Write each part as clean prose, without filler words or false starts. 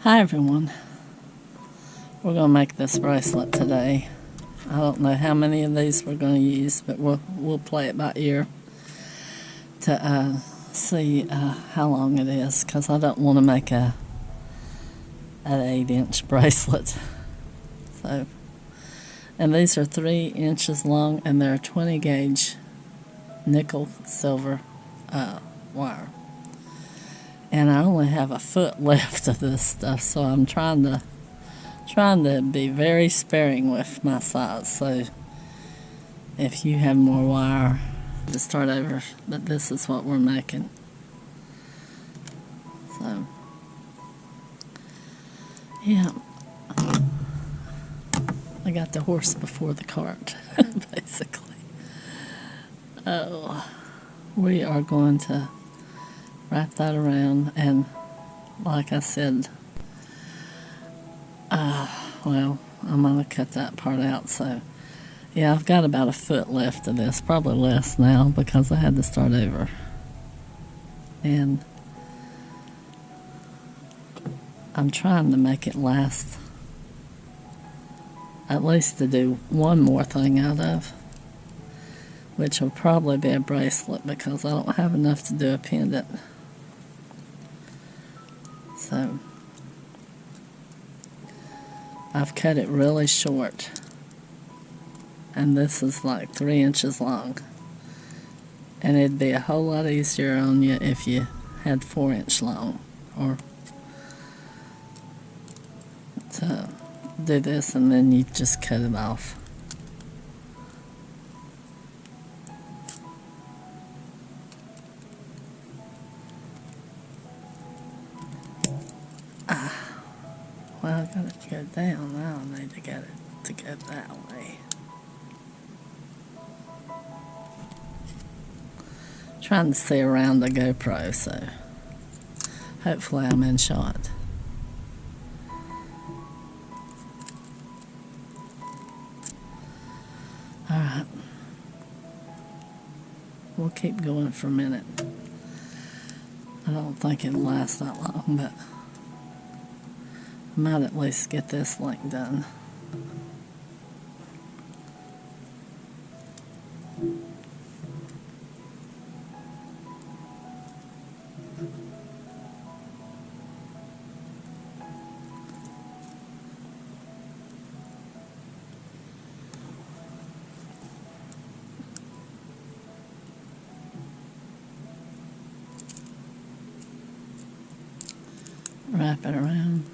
Hi everyone, we're going to make this bracelet today. I don't know how many of these we're going to use, but we'll play it by ear to see how long it is, because I don't want to make an 8-inch bracelet. So, and these are 3 inches long, and they're 20 gauge nickel silver wire. And I only have a foot left of this stuff, so I'm trying to be very sparing with my size. So if you have more wire, to start over, but this is what we're making. So yeah, I got the horse before the cart, basically. Oh, we are going to wrap that around, and like I said, well, I'm going to cut that part out. So yeah, I've got about a foot left of this, probably less now because I had to start over. And I'm trying to make it last, at least to do one more thing out of, which will probably be a bracelet because I don't have enough to do a pendant. So I've cut it really short, and this is like 3 inches long, and it'd be a whole lot easier on you if you had 4-inch long, or to do this and then you just cut it off. Well, I got it to go down now. I need to get it to go that way. Trying to see around the GoPro, so hopefully I'm in shot. Alright. We'll keep going for a minute. I don't think it'll last that long, but I might at least get this link done. Wrap it around.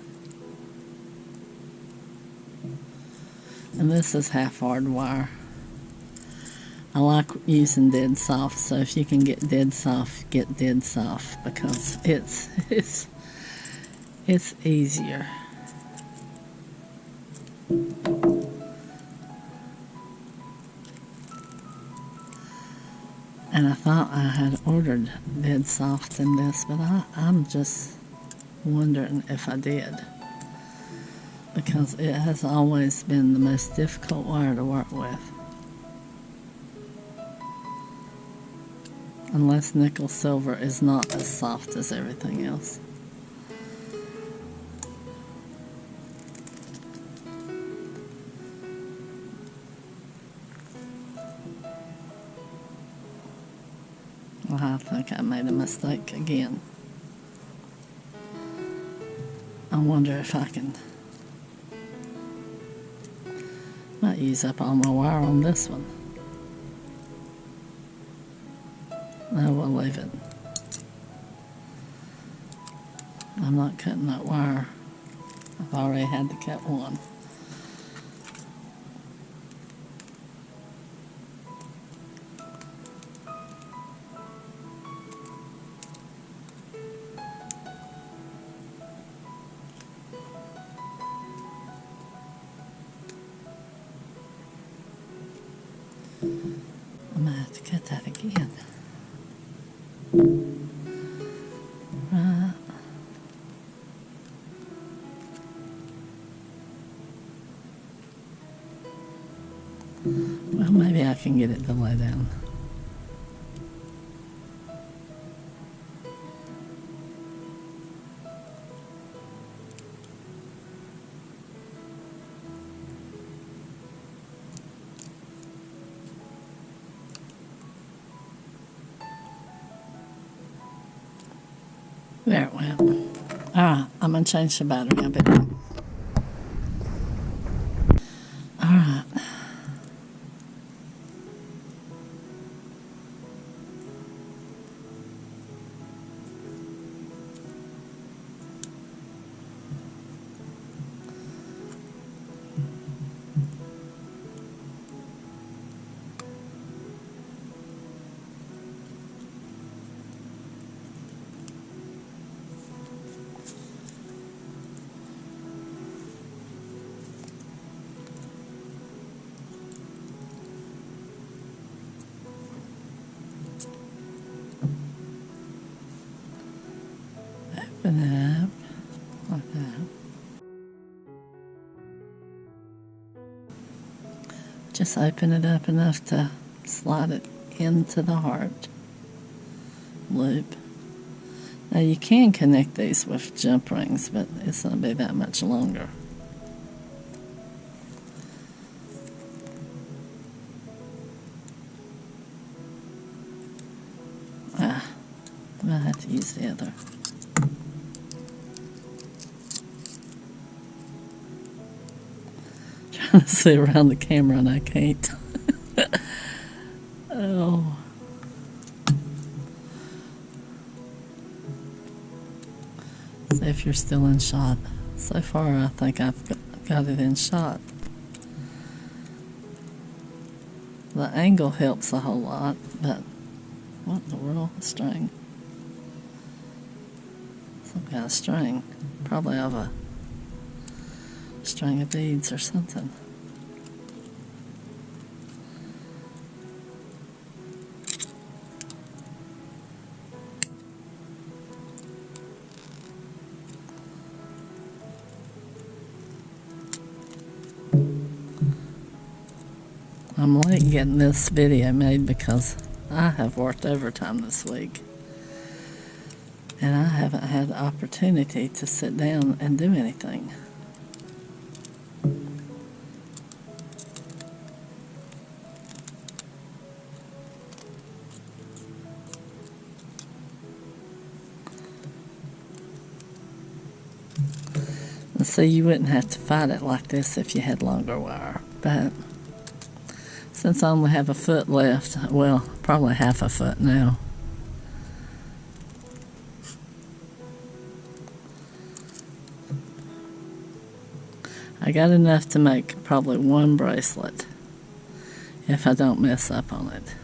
And this is half hard wire. I like using dead soft, so if you can get dead soft, get dead soft, because it's easier. And I thought I had ordered dead soft in this, but I'm just wondering if I did, because it has always been the most difficult wire to work with, unless nickel silver is not as soft as everything else. Well, I think I made a mistake again. I wonder if I can. Might use up all my wire on this one. No, we'll leave it. I'm not cutting that wire. I've already had to cut one. I'm gonna have to cut that again. Right. Well, maybe I can get it to lay down. Very well. Alright, I'm going to change the battery. I'll be back. Alright. Open it up like that. Just open it up enough to slide it into the heart loop. Now you can connect these with jump rings, but it's going to be that much longer. I'm going to have to use the other. Trying to see around the camera and I can't. Oh. See if you're still in shot. So far I think I've got it in shot. The angle helps a whole lot, but what in the world? A string. Some kind of string. Probably of a string of beads or something. I'm late getting this video made because I have worked overtime this week. And I haven't had the opportunity to sit down and do anything. And so you wouldn't have to fight it like this if you had longer wire. But since I only have a foot left, well, probably half a foot now. I got enough to make probably one bracelet if I don't mess up on it.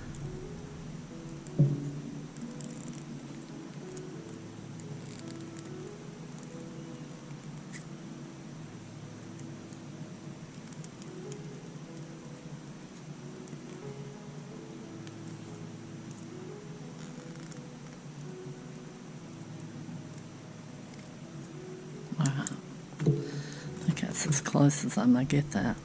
Wow. I think that's as close as I'm going to get that.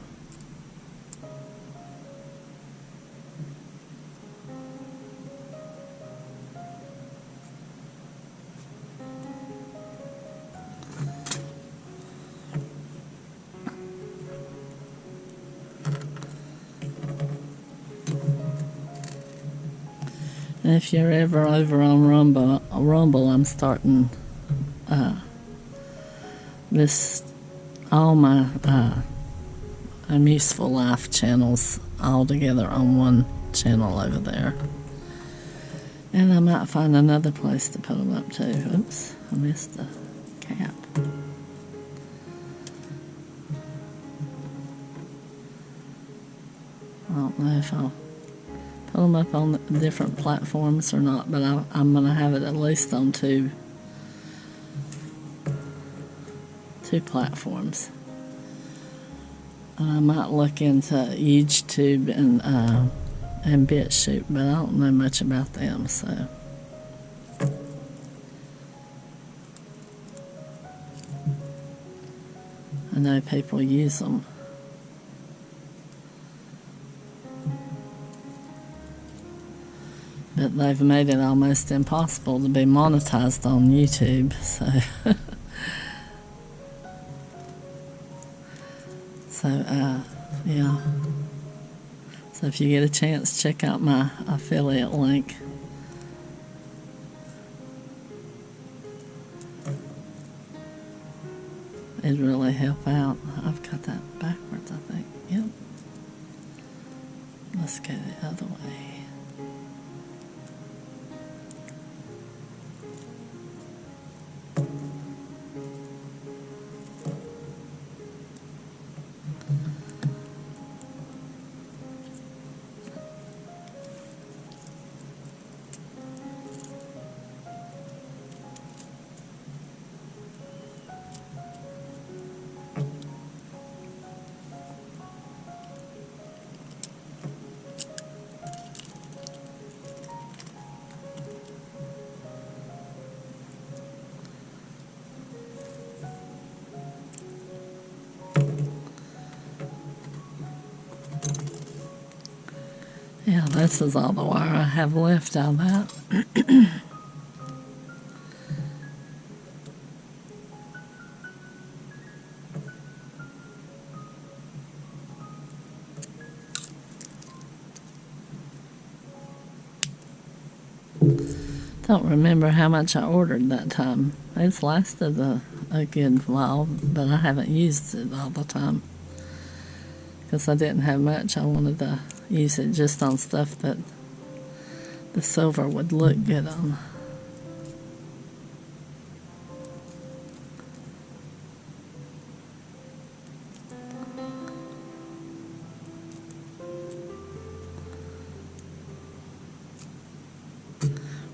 And if you're ever over on Rumble, I'm starting all my Museful Life channels all together on one channel over there. And I might find another place to put them up too. Oops, I missed the cap. I don't know if I'll put them up on different platforms or not, but I'm going to have it at least on two platforms. I might look into YouTube and BitChute, but I don't know much about them, so. I know people use them. But they've made it almost impossible to be monetized on YouTube, so. Yeah. So if you get a chance, check out my affiliate link. it'd really help out. I've got that backwards, I think. Yep. Let's go the other way. Yeah, this is all the wire I have left on that. Don't remember how much I ordered that time. It's lasted a good while, but I haven't used it all the time because I didn't have much. I wanted to use it just on stuff that the silver would look good on.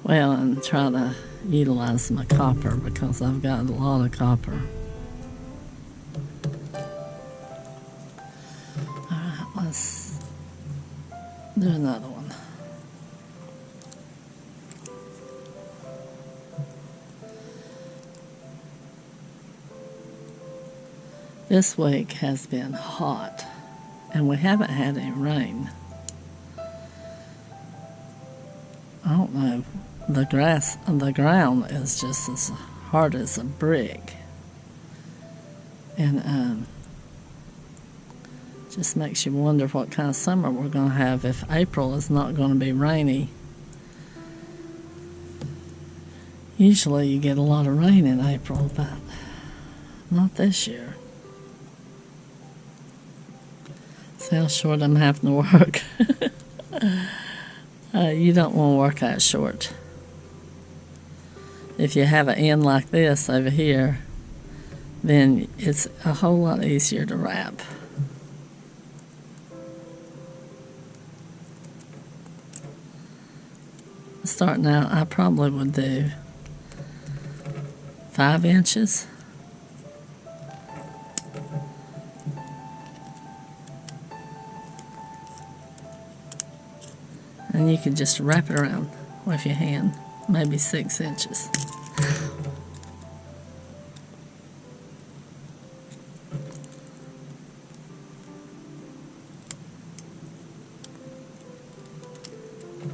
Well, and try to utilize my copper because I've got a lot of copper. Alright, let's do another one. This week has been hot, and we haven't had any rain. I don't know. The ground is just as hard as a brick, and just makes you wonder what kind of summer we're going to have if April is not going to be rainy. Usually you get a lot of rain in April, but not this year. See how short I'm having to work. You don't want to work that short. If you have an end like this over here, then it's a whole lot easier to wrap. Starting out, I probably would do 5 inches. And you can just wrap it around with your hand, maybe 6 inches.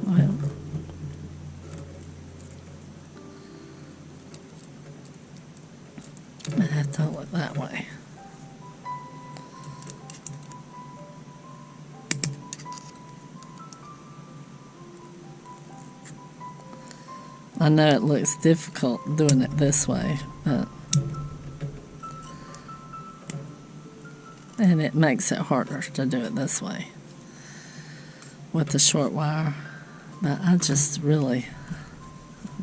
Well, I have to hold it that way. I know it looks difficult doing it this way, and it makes it harder to do it this way with the short wire, but I just really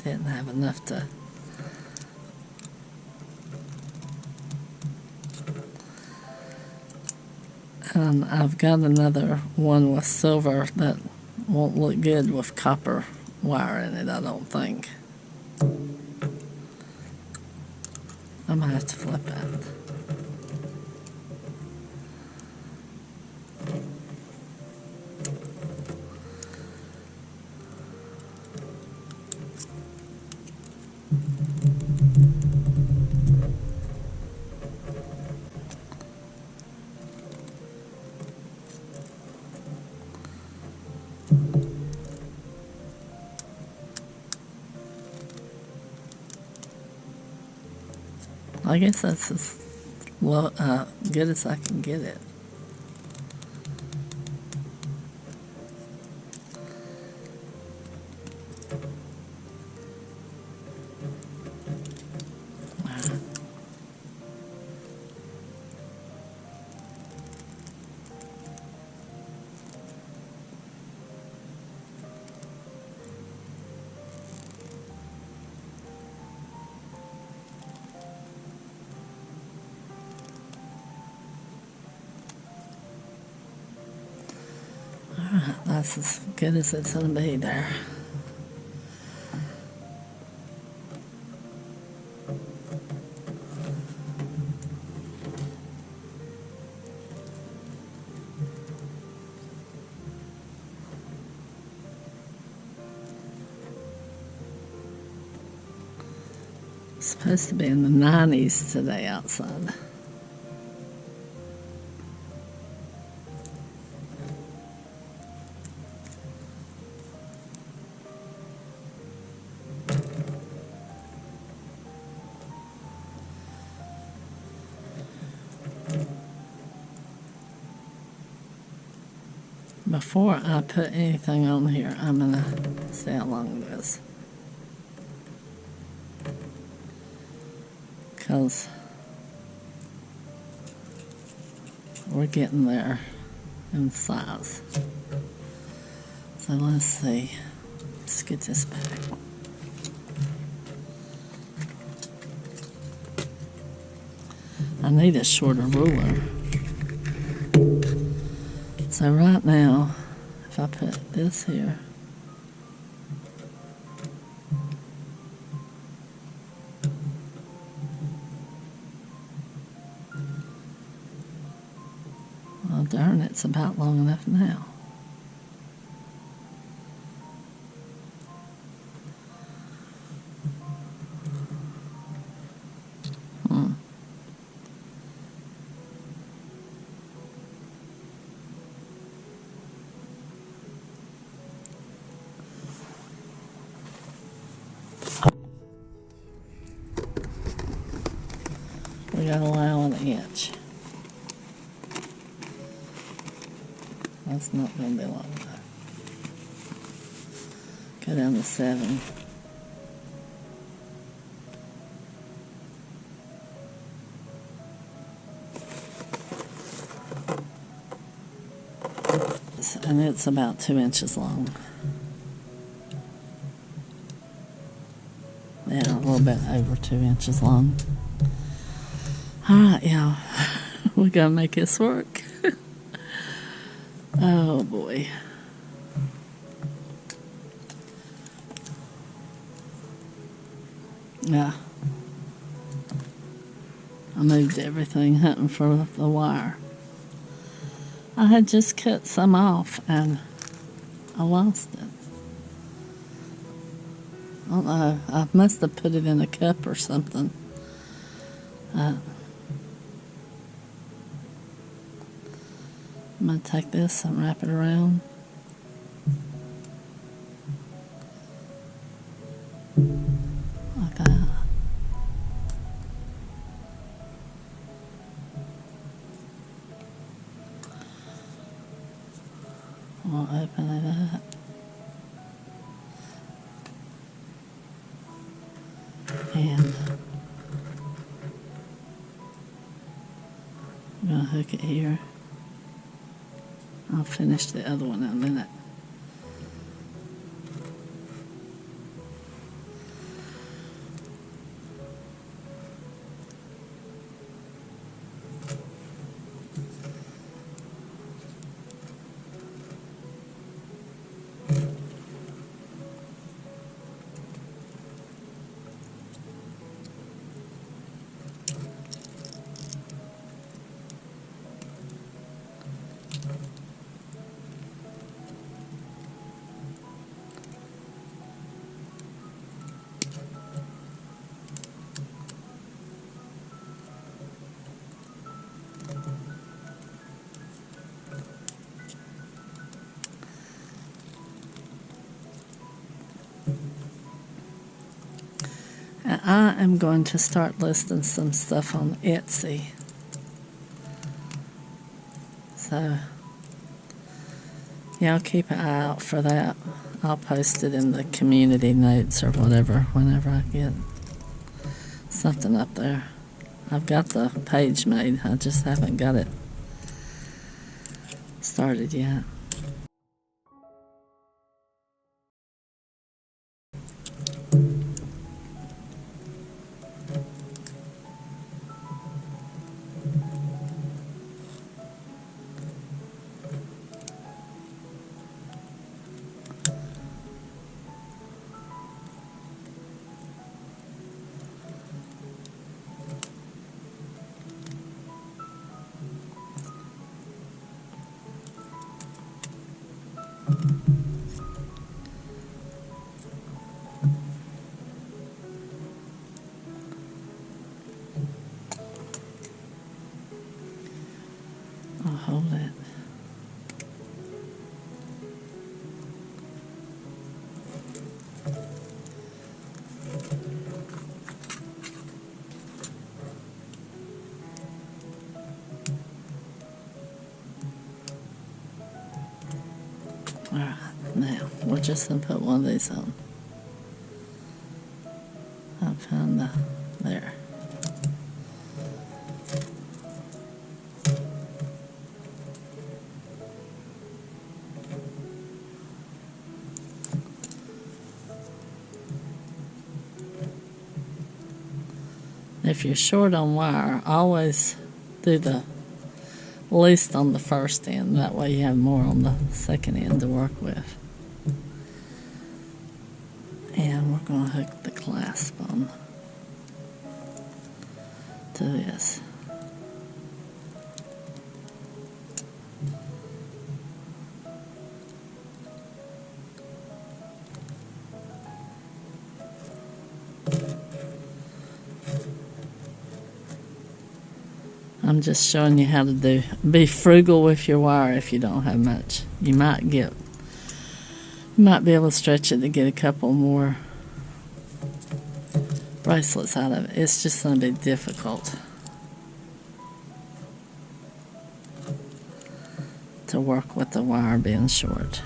didn't have enough to. And I've got another one with silver that won't look good with copper wire in it, I don't think. I might have to flip that. I guess that's as good as I can get it. that's as good as it's going to be there. It's supposed to be in the 90s today outside. Before I put anything on here, I'm going to see how long it is. Because we're getting there in size. So let's see. Let's get this back. I need a shorter ruler. So right now, if I put this here, well, darn, it's about long enough now. We gotta allow an inch. That's not gonna be long enough. Go down to 7. And it's about 2 inches long. Yeah, a little bit over 2 inches long. Alright, y'all. We gotta make this work. Oh boy. Yeah. I moved everything hunting for the wire. I had just cut some off and I lost it. I don't know. I must have put it in a cup or something. I'm going to take this and wrap it around. Like that. I'll open it up. And I'm going to hook it here. I'll finish the other one in a minute. I am going to start listing some stuff on Etsy. So, yeah, I'll keep an eye out for that. I'll post it in the community notes or whatever whenever I get something up there. I've got the page made. I just haven't got it started yet. hold it. Alright, now we're just going to put one of these on. I found there. If you're short on wire, always do the least on the first end. That way you have more on the second end to work with. And we're going to hook the clasp on to this. I'm just showing you how to be frugal with your wire if you don't have much. You might be able to stretch it to get a couple more bracelets out of it. It's just going to be difficult to work with the wire being short.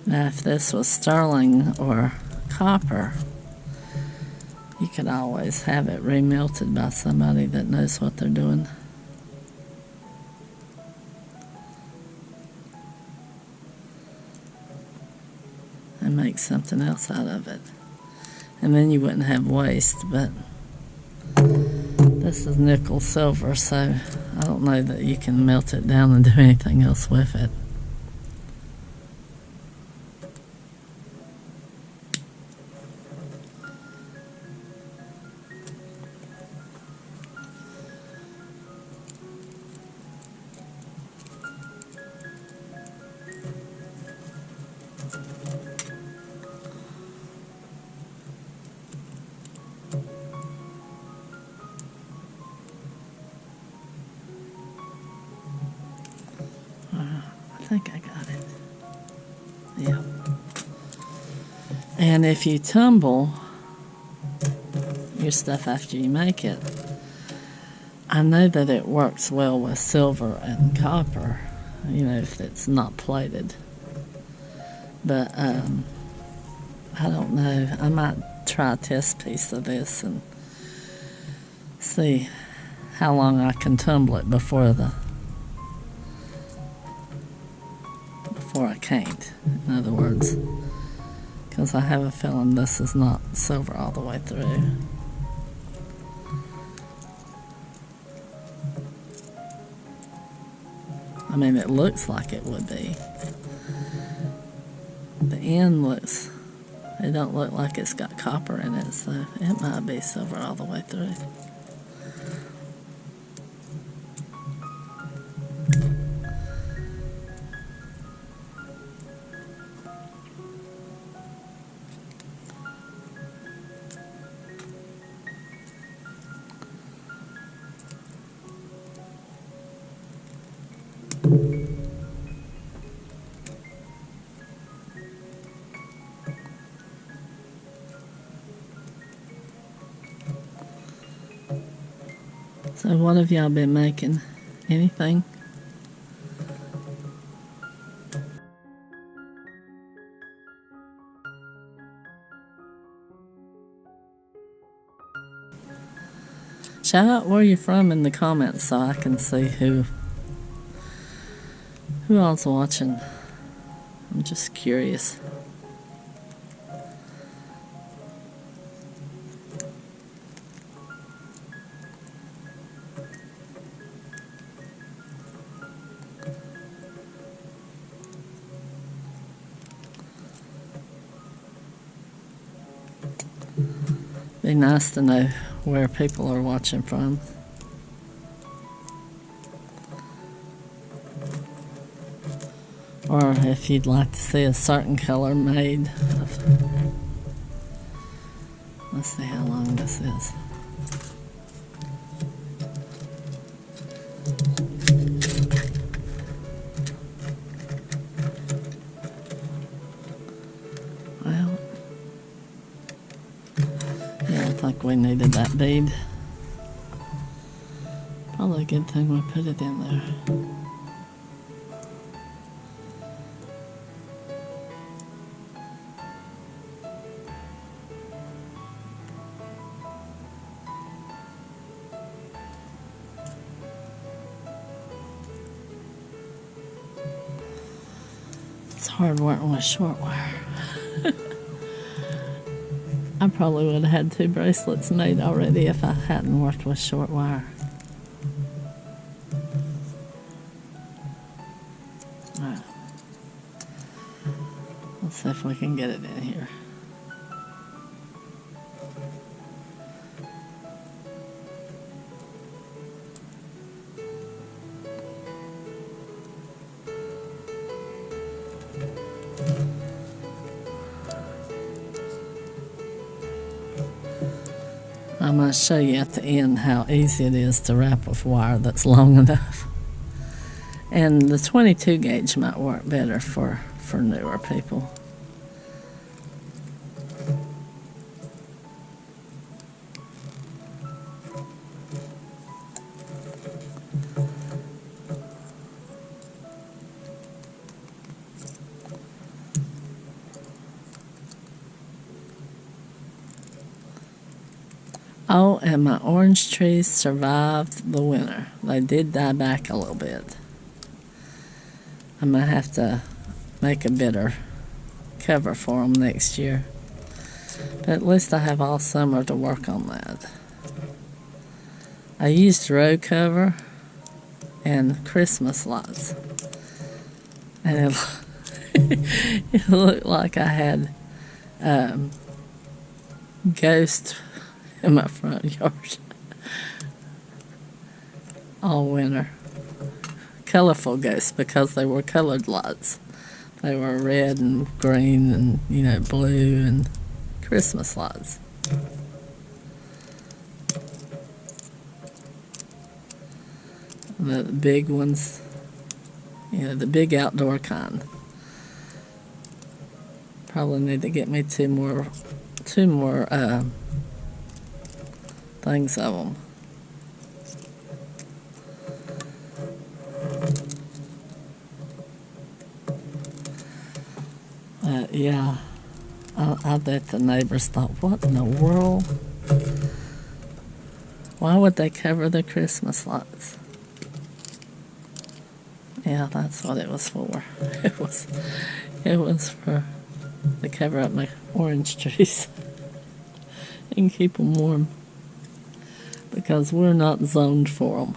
Now, if this was sterling or copper, you could always have it remelted by somebody that knows what they're doing. And make something else out of it. And then you wouldn't have waste, but this is nickel silver, so I don't know that you can melt it down and do anything else with it. I think I got it. Yeah. And if you tumble your stuff after you make it, I know that it works well with silver and copper, you know, if it's not plated. But I don't know. I might try a test piece of this and see how long I can tumble it before I can't, in other words, because I have a feeling this is not silver all the way through. I mean, it looks like it would be. The end it don't look like it's got copper in it, so it might be silver all the way through. So what have y'all been making? Anything? Shout out where you're from in the comments so I can see who all's watching. I'm just curious. Be nice to know where people are watching from. Or if you'd like to see a certain color made of Let's see how long this is. Well, yeah, I think we needed that bead. Probably a good thing we put it in there. It's hard working with short wire. I probably would have had 2 bracelets made already if I hadn't worked with short wire. Alright. Let's see if we can get it in here. I'm going to show you at the end how easy it is to wrap with wire that's long enough. And the 22 gauge might work better for newer people. Oh, and my orange trees survived the winter. They did die back a little bit. I might have to make a better cover for them next year. But at least I have all summer to work on that. I used row cover and Christmas lights. And it looked like I had ghosts in my front yard all winter. Colorful ghosts because they were colored lights. They were red and green and, you know, blue and Christmas lights. The big ones, you know, the big outdoor kind. Probably need to get me two more things of them. Yeah, I bet the neighbors thought, what in the world? Why would they cover the Christmas lights? Yeah, that's what it was for. It was for to cover up my orange trees and keep them warm, because we're not zoned for them.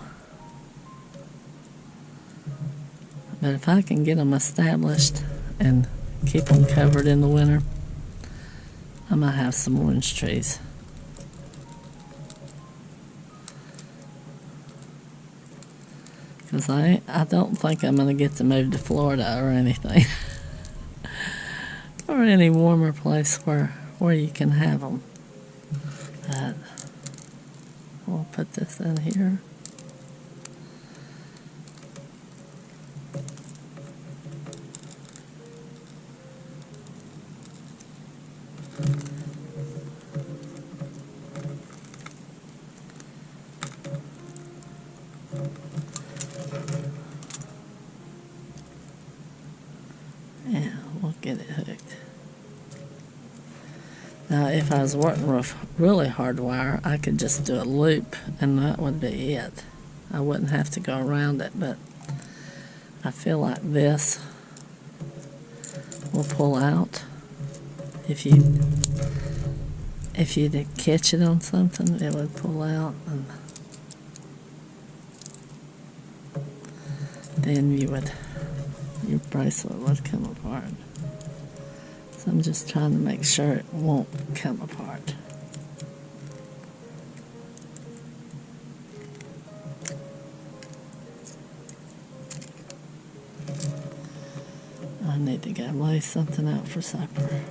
But if I can get them established and keep them covered in the winter, I might have some orange trees. Because I don't think I'm going to get to move to Florida or anything. Or any warmer place where you can have them. But we'll put this in here. Yeah, we'll get it hooked. Now, if I was working with really hard wire, I could just do a loop and that would be it. I wouldn't have to go around it, but I feel like this will pull out. If you catch it on something, it would pull out, and then your bracelet would come apart. So I'm just trying to make sure it won't come apart. I need to go lay something out for supper.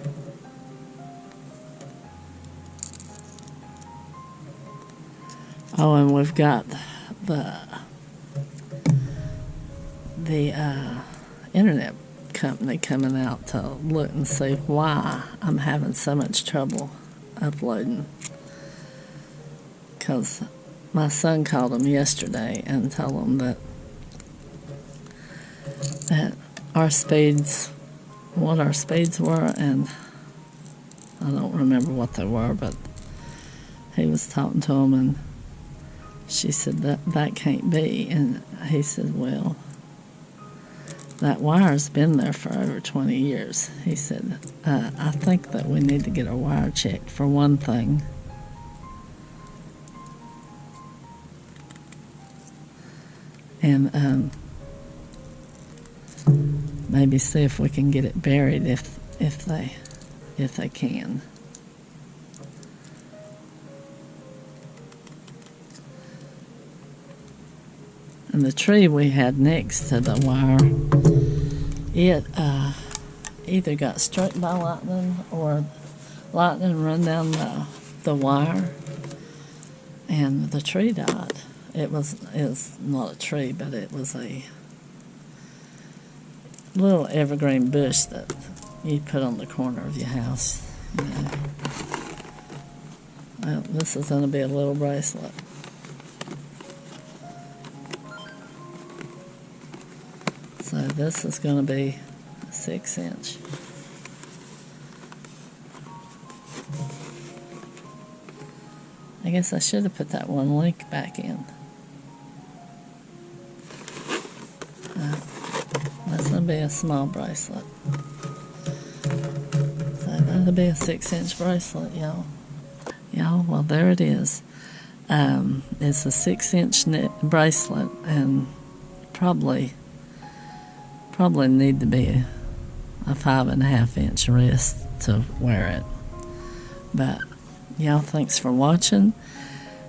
Oh, and we've got the internet company coming out to look and see why I'm having so much trouble uploading. Because my son called them yesterday and told them that our speeds, what our speeds were, and I don't remember what they were, but he was talking to him, and she said that can't be. And he said, well, that wire's been there for over 20 years. He said, I think that we need to get our wire checked for one thing. And maybe see if we can get it buried if they can. And the tree we had next to the wire, it either got struck by lightning or lightning run down the wire, and the tree died. It was not a tree, but it was a little evergreen bush that you put on the corner of your house. You know. Well, this is going to be a little bracelet. So this is going to be a 6-inch. I guess I should have put that one link back in. That's going to be a small bracelet. So that'll be a 6-inch bracelet, y'all. Y'all, well, there it is. It's a 6-inch bracelet, and probably need to be a 5.5-inch wrist to wear it. But y'all, thanks for watching,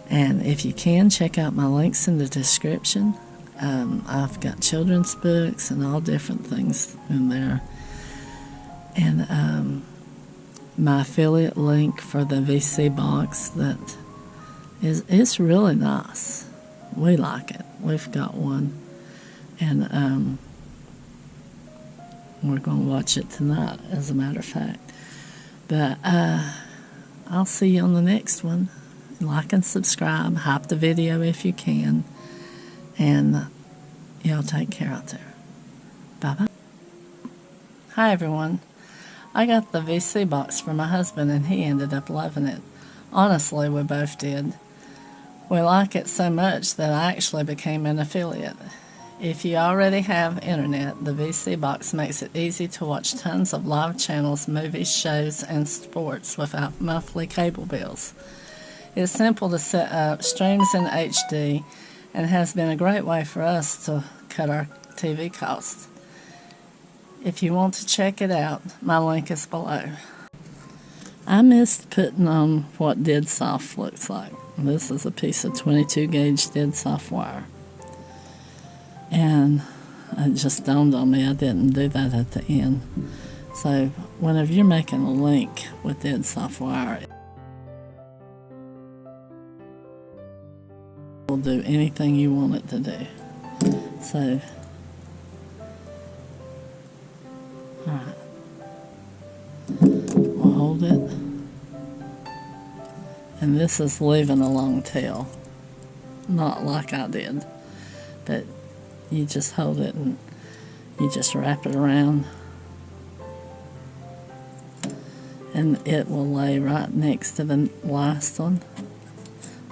and if you can, check out my links in the description. I've got children's books and all different things in there, and my affiliate link for the VC box that it's really nice. We like it. We've got one, and we're going to watch it tonight, as a matter of fact. But I'll see you on the next one. Like and subscribe. Hype the video if you can. And y'all take care out there. Bye-bye. Hi, everyone. I got the VC box for my husband, and he ended up loving it. Honestly, we both did. We like it so much that I actually became an affiliate. If you already have internet, the VC box makes it easy to watch tons of live channels, movies, shows, and sports without monthly cable bills. It's simple to set up, streams in HD, and has been a great way for us to cut our TV costs. If you want to check it out, my link is below. I missed putting on what dead soft looks like. This is a piece of 22 gauge dead soft wire. And it just dawned on me I didn't do that at the end. So whenever you're making a link with dead soft wire, it will do anything you want it to do. So, alright, we'll hold it, and this is leaving a long tail, not like I did, but you just hold it and you just wrap it around, and it will lay right next to the last one.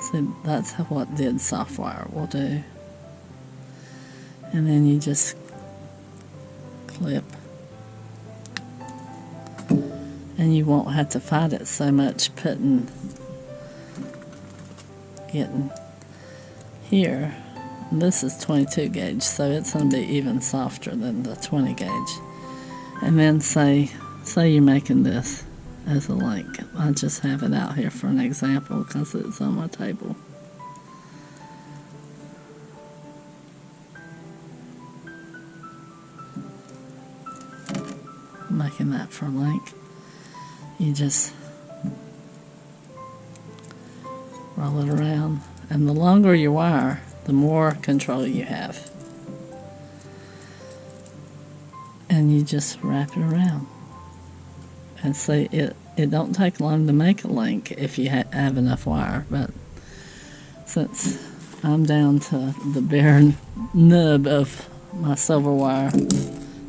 So that's what dead soft wire will do. And then you just clip, and you won't have to fight it so much getting here. This is 22 gauge, so it's going to be even softer than the 20 gauge. And then say you're making this as a link. I just have it out here for an example because it's on my table. Making that for a link. You just roll it around And the longer your wire, the more control you have. And you just wrap it around. And see, it don't take long to make a link if you have enough wire, but since I'm down to the bare nub of my silver wire,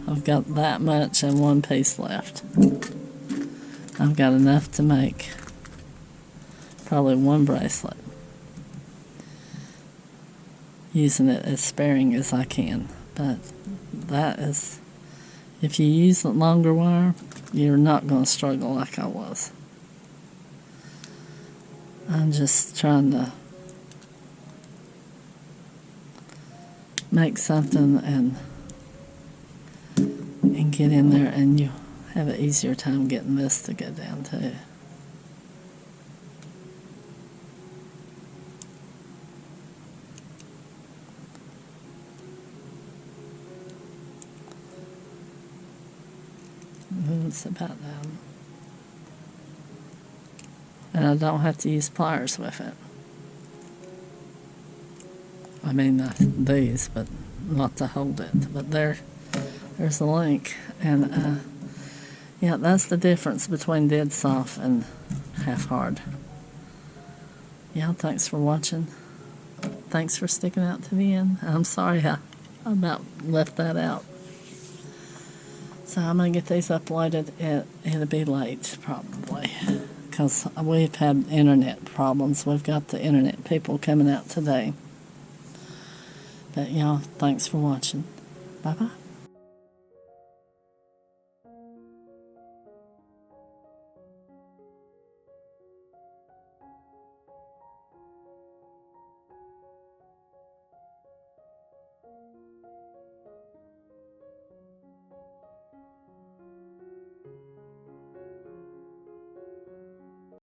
I've got that much and one piece left. I've got enough to make probably one bracelet, using it as sparing as I can. But that is, if you use a longer wire, you're not going to struggle like I was. I'm just trying to make something and get in there, and you have an easier time getting this to go down too. It's about down. And I don't have to use pliers with it. I mean, these, but not to hold it. But there's a link. And yeah, that's the difference between dead soft and half hard. Yeah, thanks for watching. Thanks for sticking out to the end. I'm sorry I about left that out. So I'm going to get these uploaded. It'll be late, probably, because we've had internet problems. We've got the internet people coming out today. But, y'all, thanks for watching. Bye-bye.